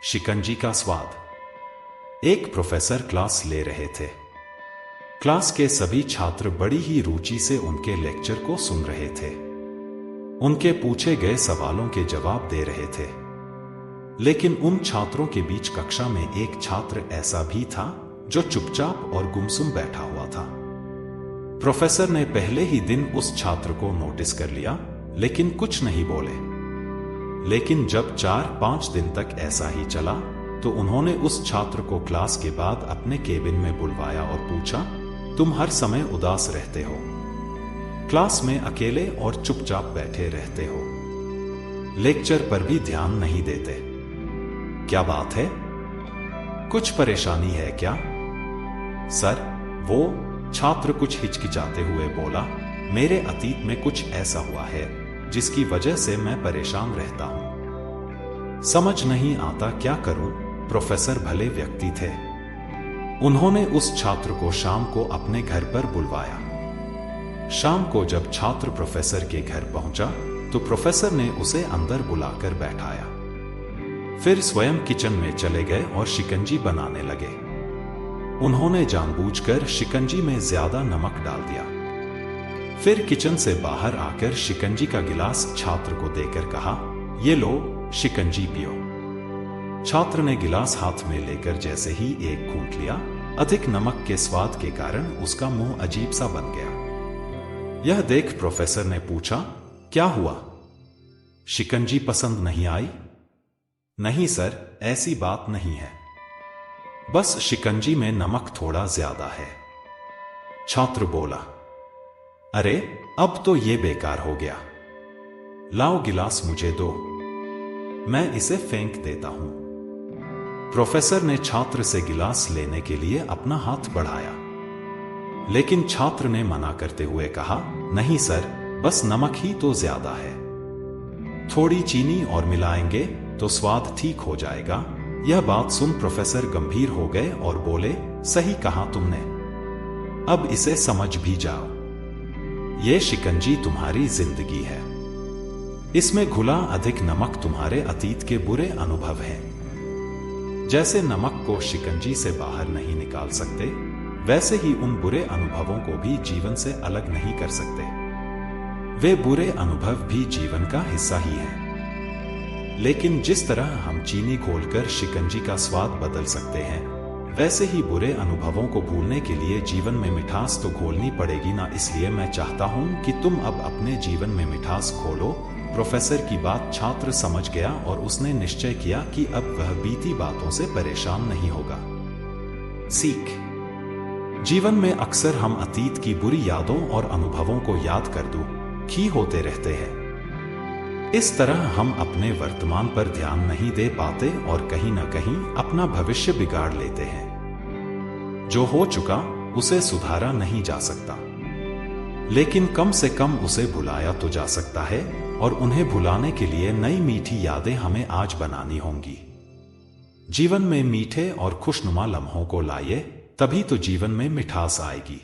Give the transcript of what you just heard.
शिकंजी का स्वाद। एक प्रोफेसर क्लास ले रहे थे। क्लास के सभी छात्र बड़ी ही रुचि से उनके लेक्चर को सुन रहे थे। उनके पूछे गए सवालों के जवाब दे रहे थे। लेकिन उन छात्रों के बीच कक्षा में एक छात्र ऐसा भी था जो चुपचाप और गुमसुम बैठा हुआ था। प्रोफेसर ने पहले ही दिन उस छात्र को नोटिस कर लिया, लेकिन कुछ नहीं बोले। लेकिन जब 4-5 दिन तक ऐसा ही चला, तो उन्होंने उस छात्र को क्लास के बाद अपने केबिन में बुलवाया और पूछा, तुम हर समय उदास रहते हो, क्लास में अकेले और चुपचाप बैठे रहते हो, लेक्चर पर भी ध्यान नहीं देते, क्या बात है? कुछ परेशानी है क्या? सर, वो छात्र कुछ हिचकिचाते हुए बोला, मेरे अतीत में कुछ ऐसा हुआ है जिसकी वजह से मैं परेशान रहता हूं। समझ नहीं आता क्या करूं। प्रोफेसर भले व्यक्ति थे। उन्होंने उस छात्र को शाम को अपने घर पर बुलवाया। शाम को जब छात्र प्रोफेसर के घर पहुंचा, तो प्रोफेसर ने उसे अंदर बुलाकर बैठाया। फिर स्वयं किचन में चले गए और शिकंजी बनाने लगे। उन्होंने जानबूझकर शिकंजी में ज्यादा नमक डाल दिया। फिर किचन से बाहर आकर शिकंजी का गिलास छात्र को देकर कहा, ये लो, शिकंजी पियो। छात्र ने गिलास हाथ में लेकर जैसे ही एक घूंट लिया, अधिक नमक के स्वाद के कारण उसका मुंह अजीब सा बन गया। यह देख प्रोफेसर ने पूछा, क्या हुआ? शिकंजी पसंद नहीं आई? नहीं सर, ऐसी बात नहीं है, बस शिकंजी में नमक थोड़ा ज्यादा है। छात्र बोला, अरे अब तो ये बेकार हो गया, लाओ गिलास मुझे दो, मैं इसे फेंक देता हूं। प्रोफेसर ने छात्र से गिलास लेने के लिए अपना हाथ बढ़ाया, लेकिन छात्र ने मना करते हुए कहा, नहीं सर, बस नमक ही तो ज्यादा है, थोड़ी चीनी और मिलाएंगे तो स्वाद ठीक हो जाएगा। यह बात सुन प्रोफेसर गंभीर हो गए और बोले, सही कहा तुमने, अब इसे समझ भी जाओ। यह शिकंजी तुम्हारी जिंदगी है, इसमें घुला अधिक नमक तुम्हारे अतीत के बुरे अनुभव हैं। जैसे नमक को शिकंजी से बाहर नहीं निकाल सकते, वैसे ही उन बुरे अनुभवों को भी जीवन से अलग नहीं कर सकते। वे बुरे अनुभव भी जीवन का हिस्सा ही हैं। लेकिन जिस तरह हम चीनी घोलकर शिकंजी का स्वाद बदल सकते हैं, वैसे ही बुरे अनुभवों को भूलने के लिए जीवन में मिठास तो घोलनी पड़ेगी ना। इसलिए मैं चाहता हूं कि तुम अब अपने जीवन में मिठास घोलो। प्रोफेसर की बात छात्र समझ गया और उसने निश्चय किया कि अब वह बीती बातों से परेशान नहीं होगा। सीख, जीवन में अक्सर हम अतीत की बुरी यादों और अनुभवों को याद कर दुखी होते रहते हैं। इस तरह हम अपने वर्तमान पर ध्यान नहीं दे पाते और कहीं ना कहीं अपना भविष्य बिगाड़ लेते हैं। जो हो चुका उसे सुधारा नहीं जा सकता, लेकिन कम से कम उसे भुलाया तो जा सकता है, और उन्हें भुलाने के लिए नई मीठी यादें हमें आज बनानी होंगी। जीवन में मीठे और खुशनुमा लम्हों को लाइए, तभी तो जीवन में मिठास आएगी।